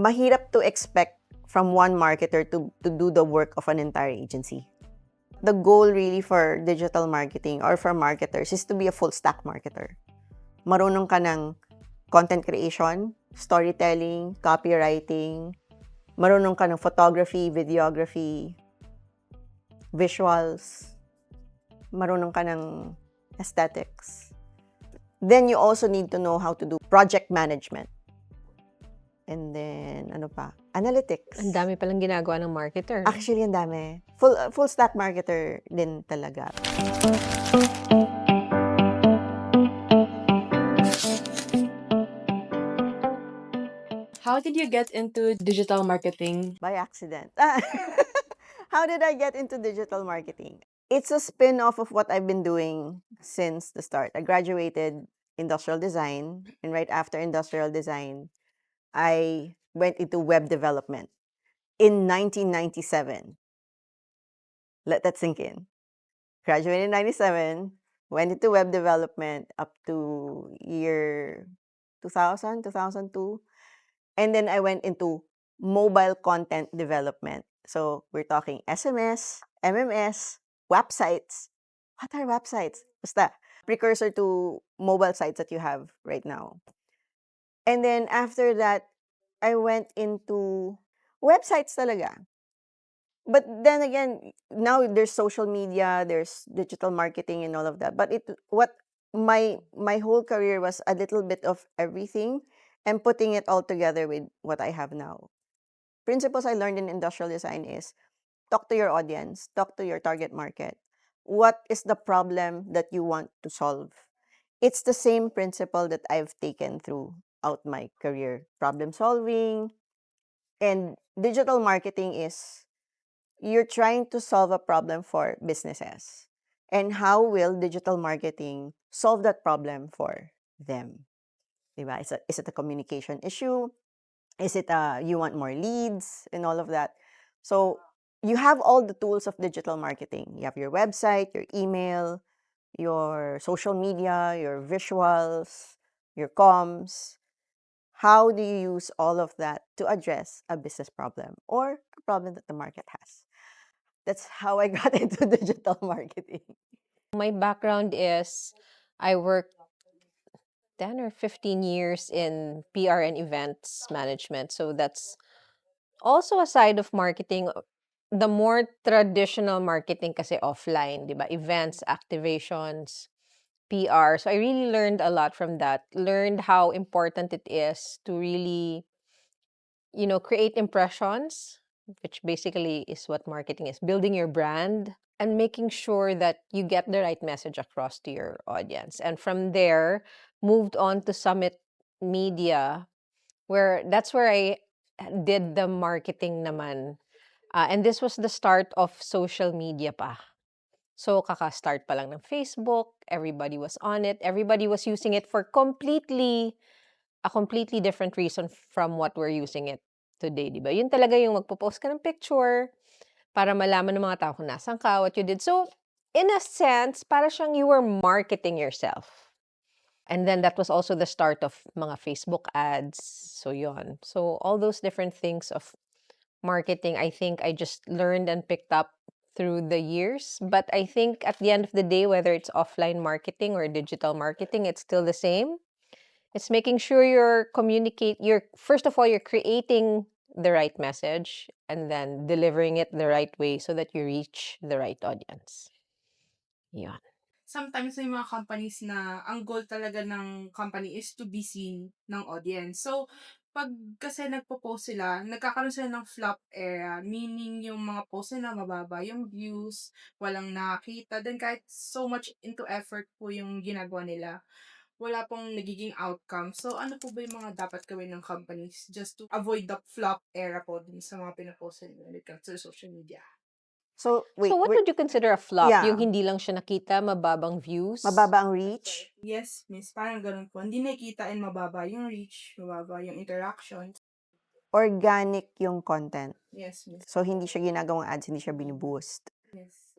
mahirap to expect from one marketer to do the work of an entire agency. The goal really for digital marketing or for marketers is to be a full stack marketer. Marunong ka ng content creation, storytelling, copywriting, marunong ka ng photography, videography, visuals, marunong ka ng aesthetics. Then you also need to know how to do project management. And then, ano pa? Analytics. Ang dami palang ginagawa ng marketer. Actually, ang dami. Full stack marketer din talaga. How did you get into digital marketing? By accident. How did I get into digital marketing? It's a spin-off of what I've been doing since the start. I graduated industrial design, and right after industrial design, I went into web development in 1997. Let that sink in. Graduated in 97, went into web development up to year 2000, 2002. And then I went into mobile content development. So we're talking SMS, MMS, websites. What are websites? Basta, precursor to mobile sites that you have right now. And then after that, I went into websites talaga. But then again, now there's social media, there's digital marketing and all of that. But my whole career was a little bit of everything and putting it all together with what I have now. Principles I learned in industrial design is talk to your audience, talk to your target market. What is the problem that you want to solve? It's the same principle that I've taken throughout my career. Problem solving. And digital marketing is you're trying to solve a problem for businesses. And how will digital marketing solve that problem for them? Diba? Is it a communication issue? Is it you want more leads and all of that? So you have all the tools of digital marketing. You have your website, your email, your social media, your visuals, your comms. How do you use all of that to address a business problem or a problem that the market has? That's how I got into digital marketing. My background is I worked 10 or 15 years in PR and events management. So that's also a side of marketing. The more traditional marketing kasi offline, di ba? Events, activations, PR. So I really learned a lot from that. Learned how important it is to really, create impressions, which basically is what marketing is. Building your brand and making sure that you get the right message across to your audience. And from there, moved on to Summit Media, that's where I did the marketing naman. And this was the start of social media pa. So, kaka-start pa lang ng Facebook. Everybody was on it. Everybody was using it for a completely different reason from what we're using it today, di ba? Yun talaga yung magpo-post ka ng picture para malaman ng mga tao kung nasan ka, what you did. So, in a sense, para siyang you were marketing yourself. And then that was also the start of mga Facebook ads. So, yon. So, all those different things of marketing, I think I just learned and picked up through the years. But I think at the end of the day, whether it's offline marketing or digital marketing, it's still the same. It's making sure first of all, you're creating the right message and then delivering it the right way so that you reach the right audience. Yeah. Sometimes may mga companies na ang goal talaga ng company is to be seen ng audience. So, pag kasi nagpo-post sila, nagkakaroon sila ng flop era, meaning yung mga post nila mababa yung views, walang nakakita, then kahit so much into effort po yung ginagawa nila, wala pong nagiging outcome. So, ano po ba yung mga dapat gawin ng companies just to avoid the flop era po din sa mga pinapost nila when it comes to social media? So, wait. So, what would you consider a flop? Yeah. Yung hindi lang siya nakita, mababang views? Mababa ang reach? Yes, miss. Parang ganun po. Hindi nakikita and mababa yung reach, mababa yung interactions. Organic yung content. Yes, miss. So, hindi siya ginagawang ads, hindi siya binuboost. Yes.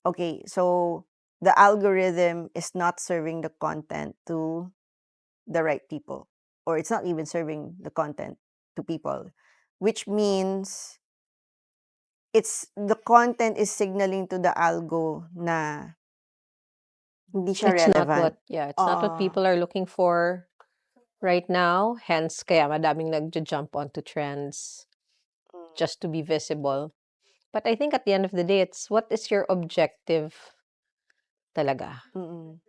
Okay, so the algorithm is not serving the content to the right people. Or it's not even serving the content to people, which means the content is signaling to the algo na hindi siya It's not relevant. it's not what Oo. people are looking for right now. Hence, kaya madaming nagja-jump onto trends just to be visible. But I think at the end of the day, it's what is your objective talaga. Mm.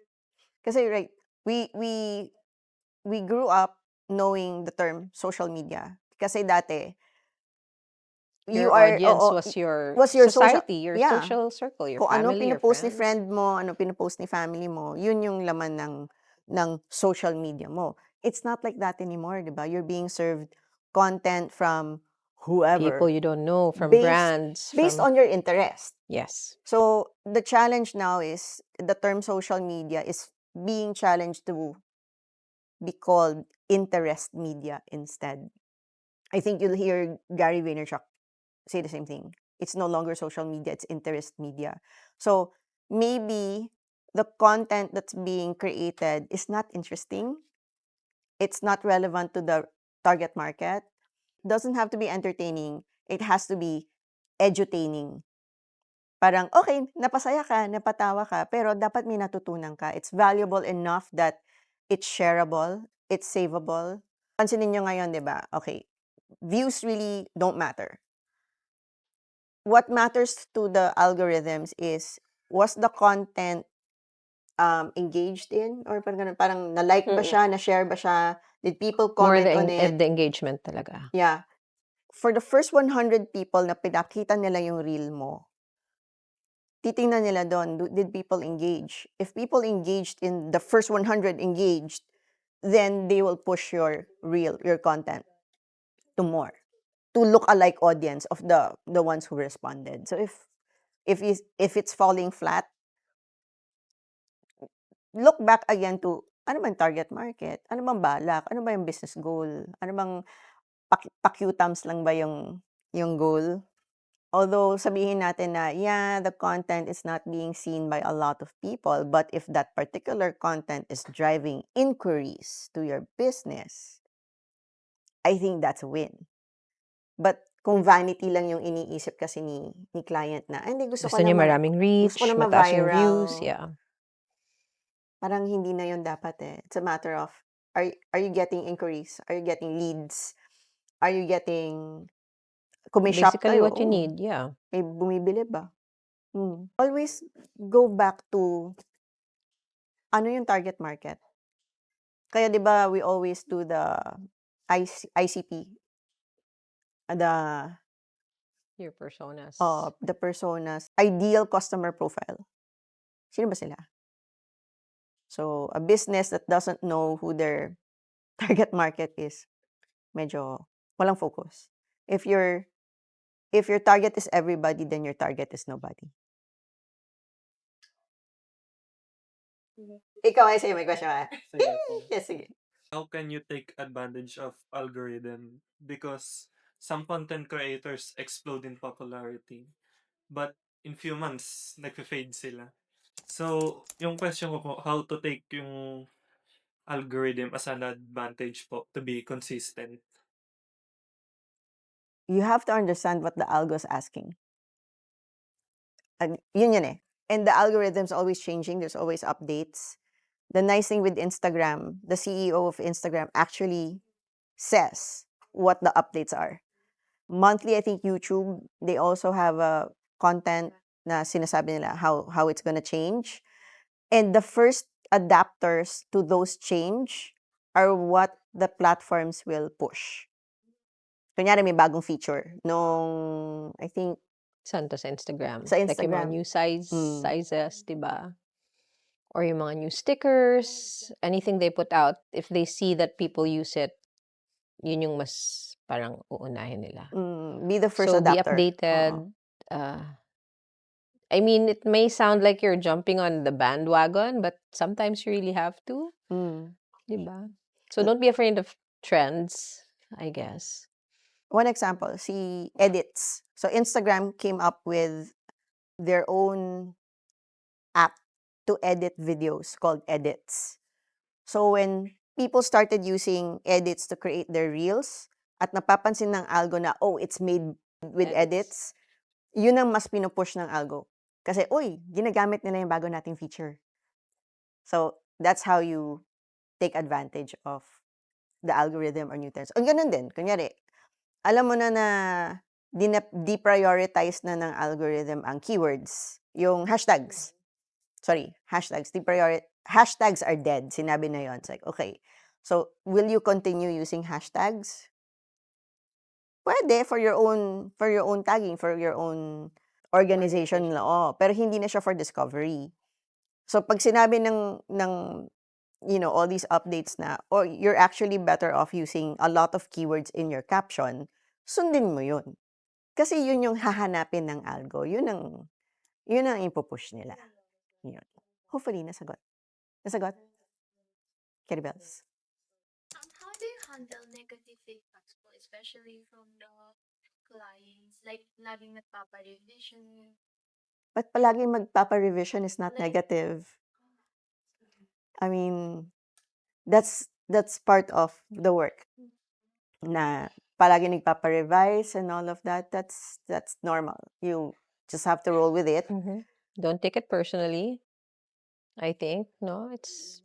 Kasi right, we grew up knowing the term social media. Kasi dati, you Your are, audience oo, was your was your social, society, your yeah. social circle, your Kung ano family, your pinopost ni friends. friend mo, ano pinopost ni family mo, yun yung laman ng social media mo. It's not like that anymore, di ba? You're being served content from whoever. People you don't know, from based brands, based from on your interest. yes. So the challenge now is the term social media is being challenged to be called interest media instead. I think you'll hear Gary Vaynerchuk say the same thing. It's no longer social media, it's interest media. So maybe the content that's being created is not interesting. It's not relevant to the target market. Doesn't have to be entertaining. It has to be edutaining. Parang, okay, napasaya ka, napatawa ka, pero dapat may natutunan ka. It's valuable enough that it's shareable, it's savable. Pansinin nyo ngayon, di ba? Okay, views really don't matter. What matters to the algorithms is, was the content engaged in? Or parang ganun, parang na-like ba siya, na-share ba siya? Did people More comment on it? the engagement talaga. Yeah. For the first 100 people na pinakita nila yung reel mo, titingnan nila doon, did people engage? If people engaged in the first 100 engaged, then they will push your reel, your content to more, to look-alike audience of the ones who responded. So if it's falling flat, look back again to ano bang target market? Ano bang balak? Ano ba yung business goal? Ano bang pa-Q-tams lang ba yung goal? Although sabihin natin na, yeah, the content is not being seen by a lot of people, but if that particular content is driving inquiries to your business, I think that's a win. But kung vanity lang yung iniisip kasi ni client na, "Ay, hindi, gusto ko Gusto niya na maraming reach, gusto ko na mataas yung ma-viral." views, yeah. Parang hindi na yun dapat eh. It's a matter of, are you getting inquiries? Are you getting leads? Are you getting, kung may shop Basically kayo, what you need, yeah. may bumibili ba? Always go back to, ano yung target market? Kaya 'di ba we always do the ICP, the Your personas. the personas, ideal customer profile. Sino ba sila? So, a business that doesn't know who their target market is, medyo walang focus. If your target is everybody, then your target is nobody. Ikaw, ay sa'yo, may question ka? Sige po. Yes, sige. How can you take advantage of algorithm? Because some content creators explode in popularity, but in few months, nagfe-fade sila. So, yung question ko po, how to take yung algorithm as an advantage po to be consistent? You have to understand what the algo is asking. Yun eh. And the algorithm's always changing. There's always updates. The nice thing with Instagram, the CEO of Instagram actually says what the updates are. Monthly, I think YouTube, they also have a content na sinasabi nila how it's gonna change. And the first adapters to those change are what the platforms will push. Kunyari, may bagong feature. Nung, I think, Saan to sa Instagram? sa Like yung mga Instagram. new sizes, diba? Or yung mga new stickers, anything they put out, if they see that people use it, yun yung mas parang uunahin nila. Be the first So be adapter. updated. I mean, it may sound like you're jumping on the bandwagon, but sometimes you really have to. Diba? So don't be afraid of trends, I guess. One example, si Edits. So Instagram came up with their own app to edit videos called Edits. So when people started using Edits to create their reels, at napapansin ng algo na, oh, it's made with edits, yun ang mas pinupush ng algo. Kasi, uy, ginagamit nila yung bago nating feature. So, that's how you take advantage of the algorithm or new trends. Ang ganun din, kunyari, alam mo na deprioritize na ng algorithm ang keywords, yung hashtags. Sorry, hashtags. Hashtags are dead. Sinabi na yon. It's like, okay. So, will you continue using hashtags? Pwede for your own tagging, for your own organization. Oo, pero hindi na siya for discovery. So, pag sinabi ng all these updates na, or you're actually better off using a lot of keywords in your caption, sundin mo yun. Kasi yun yung hahanapin ng algo. Yun ang ipupush nila. Yun. Hopefully, nasagot. Nasagot? Caribels. How do you handle negative feedbacks po, especially from the clients? Like, laging nagpapa-revision. But palaging magpapa-revision is not Like- negative. I mean, that's part of the work. Na palagi nagpapa-revise and all of that, that's normal. You just have to roll with it. Don't take it personally. I think, no, it's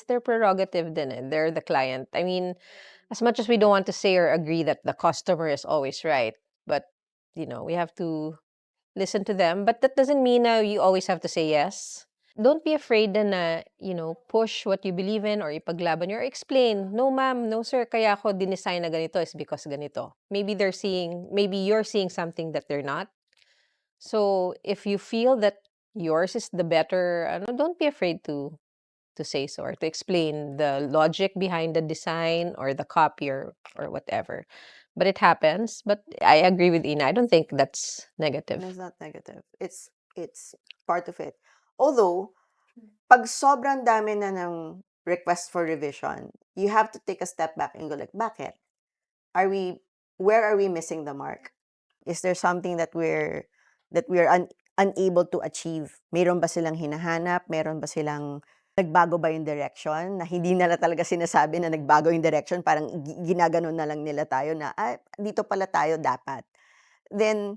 their prerogative din eh. They're the client. I mean, as much as we don't want to say or agree that the customer is always right, but we have to listen to them. But that doesn't mean you always have to say yes. Don't be afraid na push what you believe in or ipaglaban nyo or explain. No, ma'am, no, sir, kaya ako dinesign na ganito is because ganito. Maybe you're seeing something that they're not. So, if you feel that yours is the better, don't be afraid to say so or to explain the logic behind the design or the copy or whatever. But it happens. But I agree with Ina. I don't think that's negative. It's not negative. It's part of it. Although, pag sobrang dami na ng request for revision, you have to take a step back and go like, bakit? Where are we missing the mark? Is there something that we're unable to achieve? Meron ba silang hinahanap? Meron ba silang nagbago ba yung direction? Na hindi nila talaga sinasabi na nagbago yung direction, parang ginaganon na lang nila tayo na, dito pala tayo dapat. Then,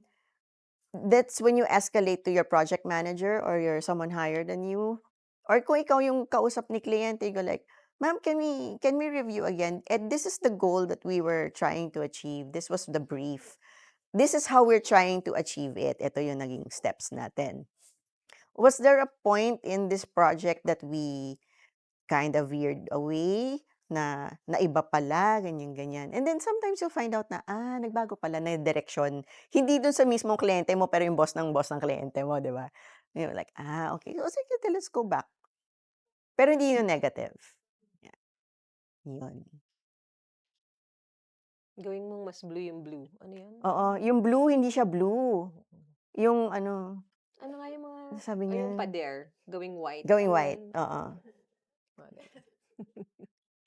that's when you escalate to your project manager or someone higher than you. Or kung ikaw yung kausap ni kliyente, you go like, ma'am, can we review again? And this is the goal that we were trying to achieve. This was the brief. This is how we're trying to achieve it. Ito yung naging steps natin. Was there a point in this project that we kind of veered away? Na iba pala, ganyan. And then sometimes you'll find out na, nagbago pala na yung direction. Hindi dun sa mismong kliyente mo, pero yung boss ng kliyente mo, di ba? You're like, okay. So, sige, let's go back. Pero hindi yun negative. Yeah. Yun. Gawin mong mas blue yung blue. Ano yun? Oo, yung blue, hindi siya blue. Yung ano nga yung mga... sabi Yung niya? pader. Gawing white. Gawing Ano white. yun? Oo. Mga ganun.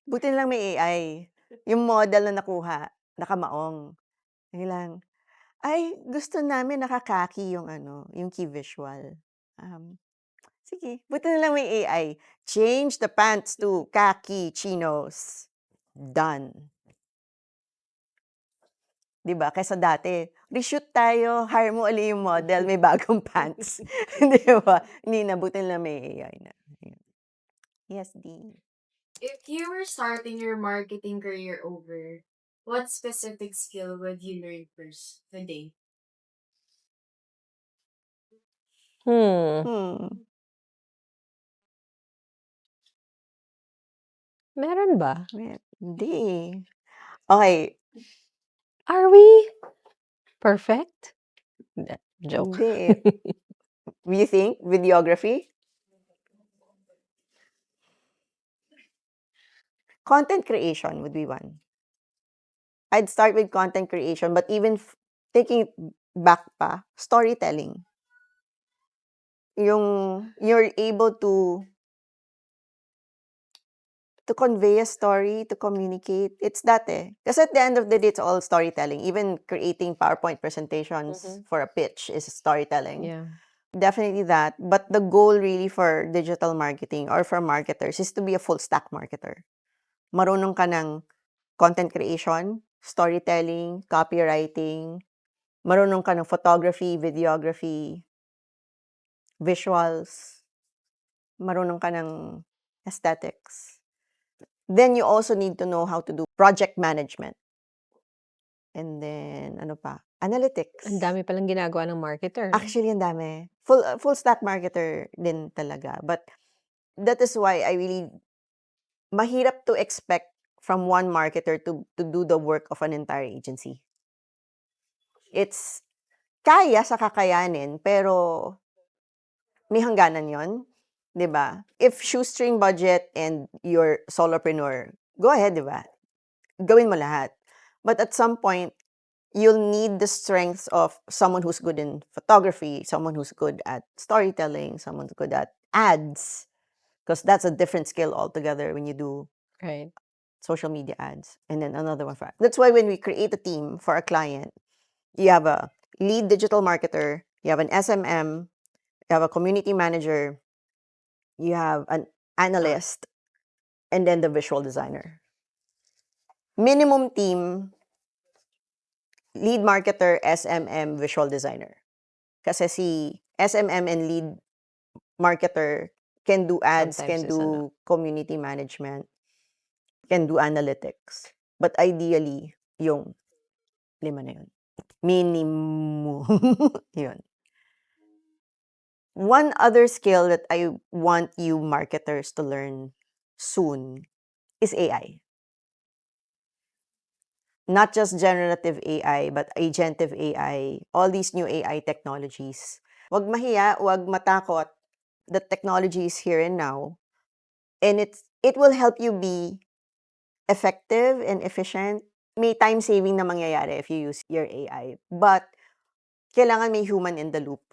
Buti na lang may AI. Yung model na nakuha, nakamaong. Sige lang. Gusto namin nakakaki yung yung key visual. Sige, buti na lang may AI. Change the pants to khaki chinos. Done. Diba? Kaysa dati, reshoot tayo, hire mo ulit yung model, may bagong pants. Diba? Hindi na, buti na lang may AI na. Yes, D. If you were starting your marketing career over, what specific skill would you learn first today? Meron ba? Hindi. Okay. Are we perfect? Hindi. Joke. Hindi. You think? Videography? Content creation would be one. I'd start with content creation, but even taking it back pa, storytelling. You're able to convey a story, to communicate. It's that eh. Kasi at the end of the day, it's all storytelling. Even creating PowerPoint presentations for a pitch is storytelling. Yeah. Definitely that. But the goal really for digital marketing or for marketers is to be a full stack marketer. Marunong ka ng content creation, storytelling, copywriting, marunong ka ng photography, videography, visuals, marunong ka ng aesthetics. Then you also need to know how to do project management. And then, ano pa? Analytics. Ang dami palang ginagawa ng marketer, no? Actually, ang dami. Full stack marketer din talaga. But that is why I really, mahirap to expect from one marketer to do the work of an entire agency. It's kaya sa kakayanin, pero may hangganan yon, 'di ba? If shoestring budget and you're solopreneur, go ahead, 'di ba? Gawin mo lahat. But at some point, you'll need the strengths of someone who's good in photography, someone who's good at storytelling, someone who's good at ads, because that's a different skill altogether when you do Right. social media ads. And then another one for that's why when we create a team for a client, you have a lead digital marketer, you have an SMM, you have a community manager, you have an analyst, and then the visual designer. Minimum team, lead marketer, SMM, visual designer. Kasi si SMM and lead marketer can do ads, Sometimes can is do community management, can do analytics. But ideally, yung 5 na yun. Minimum. Yun. One other skill that I want you marketers to learn soon is AI. Not just generative AI, but agentive AI, all these new AI technologies. Wag mahiya, wag matakot. The technology is here and now. And it will help you be effective and efficient. May time saving na mangyayari if you use your AI. But, kailangan may human in the loop.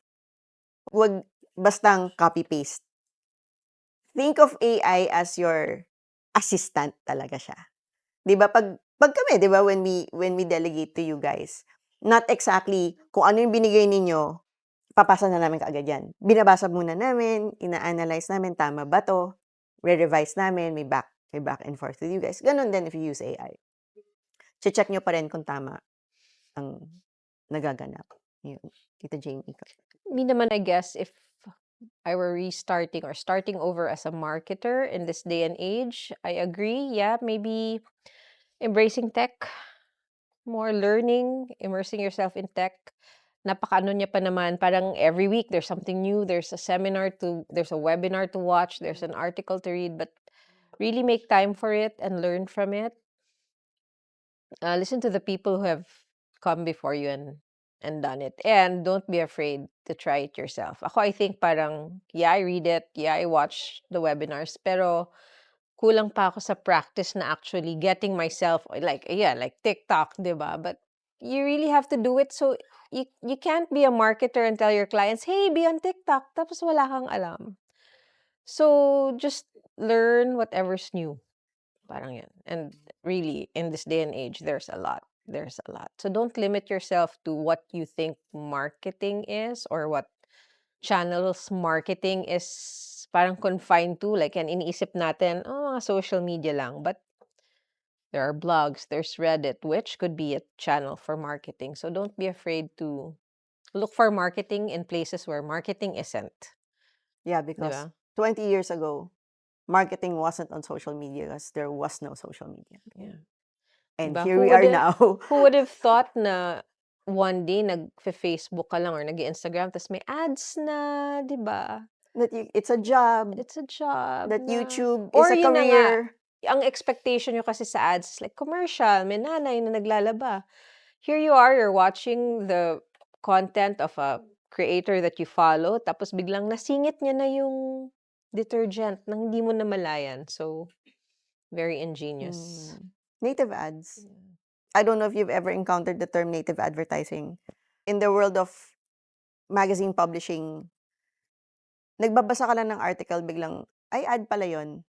Wag bastang copy-paste. Think of AI as your assistant talaga siya. 'Di ba pag kami, 'di ba, when we delegate to you guys, not exactly kung ano yung binigay ninyo, papasa na namin kaagad yan. Binabasa muna namin, ina-analyze namin, tama ba 'to? Re-revise namin, may back and forth with you guys. Ganun din if you use AI. Che-check nyo pa rin kung tama ang nagaganap. Yun. Tita Jamie, ikaw. Me naman, I guess, if I were restarting or starting over as a marketer in this day and age, I agree. Yeah, maybe embracing tech, more learning, immersing yourself in tech. Napakaano niya pa naman, parang every week there's something new, there's a webinar to watch, there's an article to read, but really make time for it and learn from it. Listen to the people who have come before you and done it. And don't be afraid to try it yourself. Ako, I think parang, yeah, I read it, yeah, I watch the webinars, pero kulang pa ako sa practice na actually getting myself, like TikTok, diba? But you really have to do it. So, you can't be a marketer and tell your clients, hey, be on TikTok, tapos wala kang alam. So, just learn whatever's new. Parang yan. And really, in this day and age, there's a lot. There's a lot. So don't limit yourself to what you think marketing is or what channels marketing is parang confined to. Like, yan, iniisip natin, oh, mga social media lang. But there are blogs, there's Reddit, which could be a channel for marketing. So don't be afraid to look for marketing in places where marketing isn't. Yeah, because Diba? 20 years ago, marketing wasn't on social media because there was no social media. Yeah. And Diba? here we are now. Who would have thought na one day nag-Facebook ka lang or nag-Instagram tapos may ads na, 'di ba? It's a job. It's a job That na. YouTube is Or a yun na nga, career. ang expectation nyo kasi sa ads is like commercial, may nanay na naglalaba. Here you are, you're watching the content of a creator that you follow, tapos biglang nasingit niya na yung detergent nang hindi mo namalayan. So, very ingenious. Native ads. I don't know if you've ever encountered the term native advertising. In the world of magazine publishing, nagbabasa ka lang ng article, biglang, ay, ad pala yun.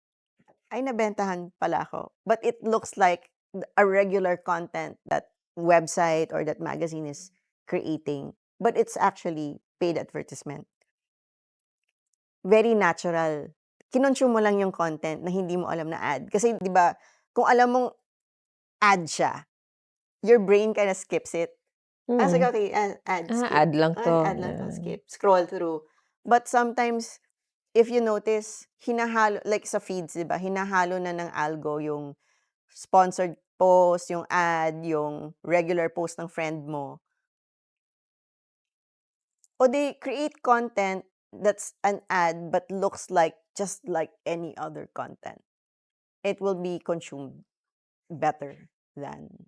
Ay, nabentahan pala ako. But it looks like a regular content that website or that magazine is creating. But it's actually paid advertisement. Very natural. Kinonsume mo lang yung content na hindi mo alam na ad. Kasi, di ba, kung alam mong ad siya, your brain kind of skips it. I was like, Mm. okay, add, skip. Ad lang to. Add lang to, skip. Scroll through. But sometimes, if you notice, hinahalo, like sa feeds, di ba? Hinahalo na ng algo yung sponsored post, yung ad, yung regular post ng friend mo. O they create content that's an ad but looks like just like any other content. It will be consumed better than,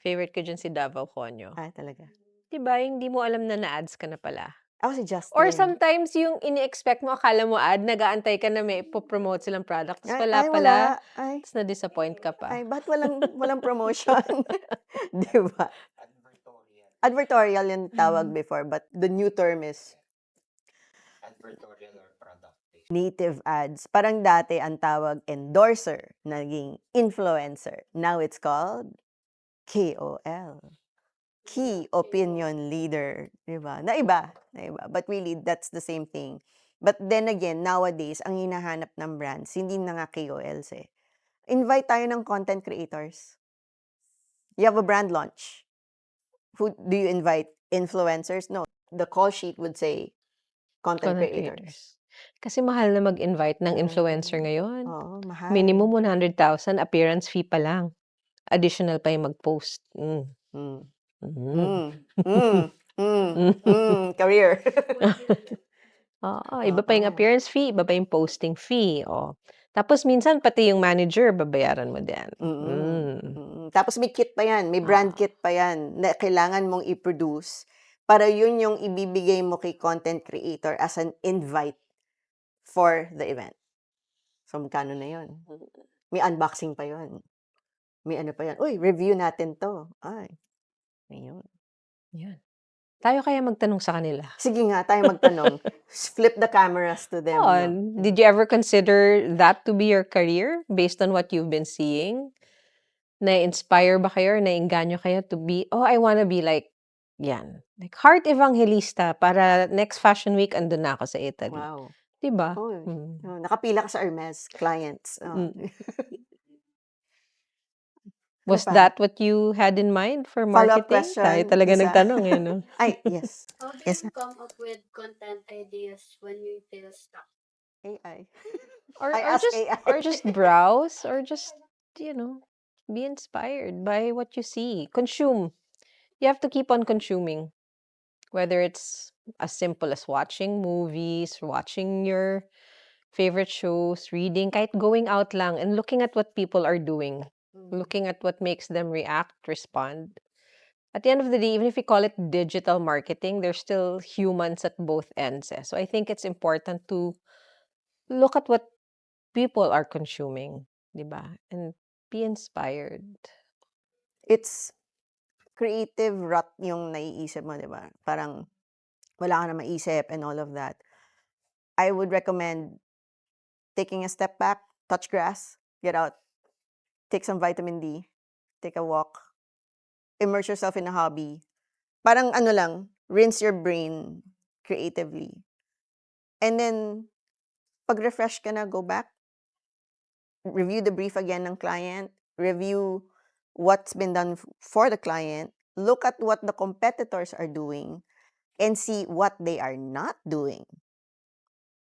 Favorite ko dyan si Davao Conyo. talaga. Diba, yung di mo alam na na-ads ka na pala. Ako si Or Justin. sometimes yung ini-expect mo, akala mo ad, nag-aantay ka na may ipopromote silang product. Tapos wala Ay, pala. wala. Ay, Tapos na-disappoint ka pa. ay, ba't walang promotion? Di ba? Advertorial yung tawag before, but the new term is Advertorial or product placement. native ads. Parang dati ang tawag endorser, naging influencer. Now it's called KOL. Key Opinion Leader. Diba? Naiba. But really, that's the same thing. But then again, nowadays, ang hinahanap ng brands, hindi na nga KOLs eh. Invite tayo ng content creators. You have a brand launch. Who do you invite? Influencers? No. The call sheet would say content Content creators. creators. Kasi mahal na mag-invite ng influencer ngayon. Oo, mahal. Minimum 100,000 appearance fee pa lang. Additional pa yung mag-post. Mm. Mm. Career. Oo, iba pa yung Oo. appearance fee, iba pa yung posting fee. Oh. Tapos minsan pati yung manager babayaran mo din. Tapos may kit pa yan, may brand kit pa yan na kailangan mong i-produce para yun yung ibibigay mo kay content creator as an invite for the event. So, magkano na yun? May unboxing pa yun. May ano pa yan. Uy, review natin to. Ay, ayun. Yan. Tayo kaya magtanong sa kanila. Sige nga, tayo magtanong. Flip the cameras to them. Oh, No? did you ever consider that to be your career based on what you've been seeing? Na-inspire ba kayo or nainganyo kayo to be, oh, I wanna be like, yan. Like, heart evangelista para next fashion week andun na ako sa Italy. Wow. Diba? Oh, nakapila ka sa Hermes clients. Oh. Was pa? that what you had in mind for Follow-up marketing? Tayo question, talaga isa. nagtanong eh, no? Ay, yes. How do Yes, you come up with content ideas when you feel stuck? AI. Or, I or ask just AI. or just browse or just, you know, be inspired by what you see. Consume. You have to keep on consuming. Whether it's as simple as watching movies, watching your favorite shows, reading, kahit going out lang and looking at what people are doing. Looking at what makes them react, respond. At the end of the day, even if we call it digital marketing, there's still humans at both ends. Eh. So I think it's important to look at what people are consuming, diba? And be inspired. It's creative rut yung naiisip mo, di ba? Parang wala ka na maisip and all of that. I would recommend taking a step back, touch grass, get out, take some vitamin D, take a walk, immerse yourself in a hobby. Parang ano lang, rinse your brain creatively. And then, pag-refresh ka na, go back, review the brief again ng client, review what's been done for the client, look at what the competitors are doing, and see what they are not doing.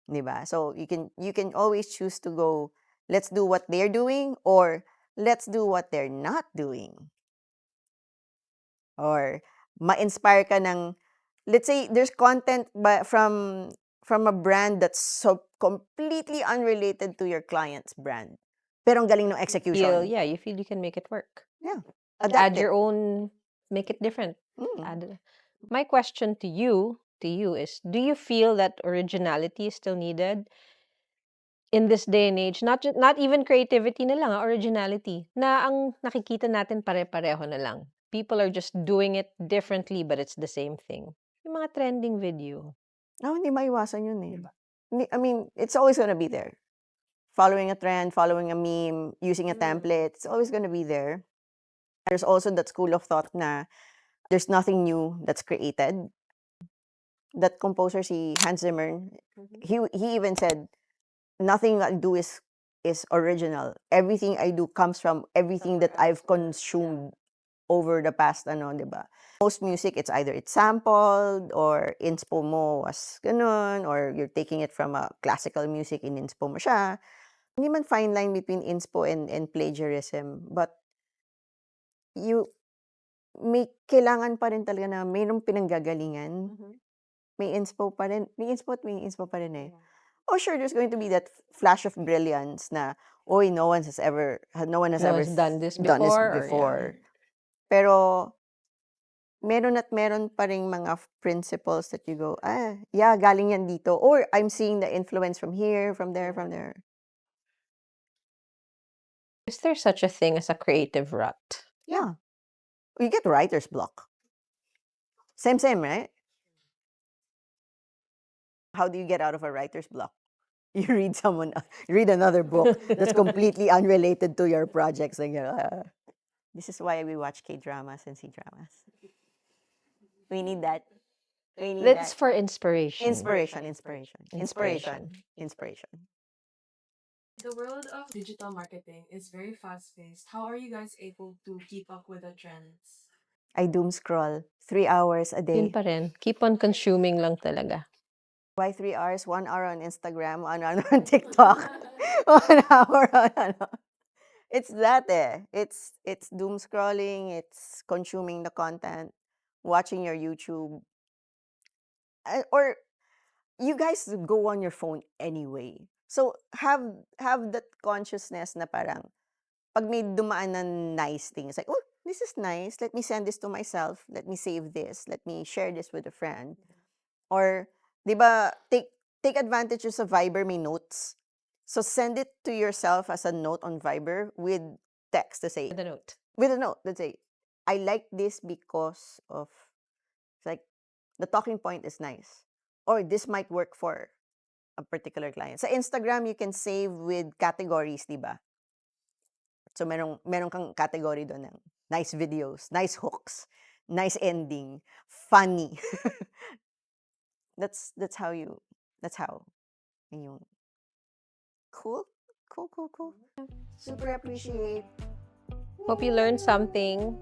Diba? So you can always choose to go, let's do what they're doing, or let's do what they're not doing. Or ma-inspire ka ng, let's say there's content from a brand that's so completely unrelated to your client's brand. Pero ang galing ng execution. You feel you can make it work. Yeah. Add Adapt it. your own, make it different. My question to you is, do you feel that originality is still needed in this day and age? Not even creativity na lang, originality. Na ang nakikita natin pare-pareho na lang. People are just doing it differently, but it's the same thing. Yung mga trending video. No, hindi maiwasan yun eh. I mean, it's always gonna be there. Following a trend, following a meme, using a template, it's always gonna be there. There's also that school of thought na there's nothing new that's created. That composer, si Hans Zimmer, he even said, nothing I do is original. Everything I do comes from everything that I've consumed over the past, di ba? Most music, it's either it's sampled or inspo mo was ganun, or you're taking it from a classical music, in-inspo mo siya. Hindi man fine line between inspo and plagiarism, but kailangan pa rin talaga na mayroong pinanggagalingan. May inspo pa rin. May inspo pa rin eh. Oh, sure, there's going to be that flash of brilliance na, oy, no one has ever No one's done this done this before, or, yeah. before. Pero, meron at meron pa ring mga principles that you go, yeah, galing yan dito. Or, I'm seeing the influence from here, from there, from there. Is there such a thing as a creative rut? Yeah. You get writer's block. Same, right? How do you get out of a writer's block? You read another book that's completely unrelated to your projects. Like, this is why we watch K-dramas and C-dramas. We need that. We need That's that. for inspiration. Inspiration. The world of digital marketing is very fast-paced. How are you guys able to keep up with the trends? I doom scroll 3 hours a Yun day. pa rin. Keep on consuming lang talaga. Why 3 hours? 1 hour on Instagram, 1 hour on TikTok, 1 hour on It's that eh. It's doom scrolling, it's consuming the content, watching your YouTube. Or you guys go on your phone anyway. So have that consciousness na parang pag may dumaan na nice things, like, oh, this is nice. Let me send this to myself. Let me save this. Let me share this with a friend. Or, di ba, take advantage sa Viber, may notes. So send it to yourself as a note on Viber with text to say, With a note. with a note that say, I like this because of, it's like, the talking point is nice. Or this might work for a particular client. Sa Instagram, you can save with categories, di ba? So, meron kang category doon ng nice videos, nice hooks, nice ending, funny. That's how yung cool. Super appreciate. Hope you learned something.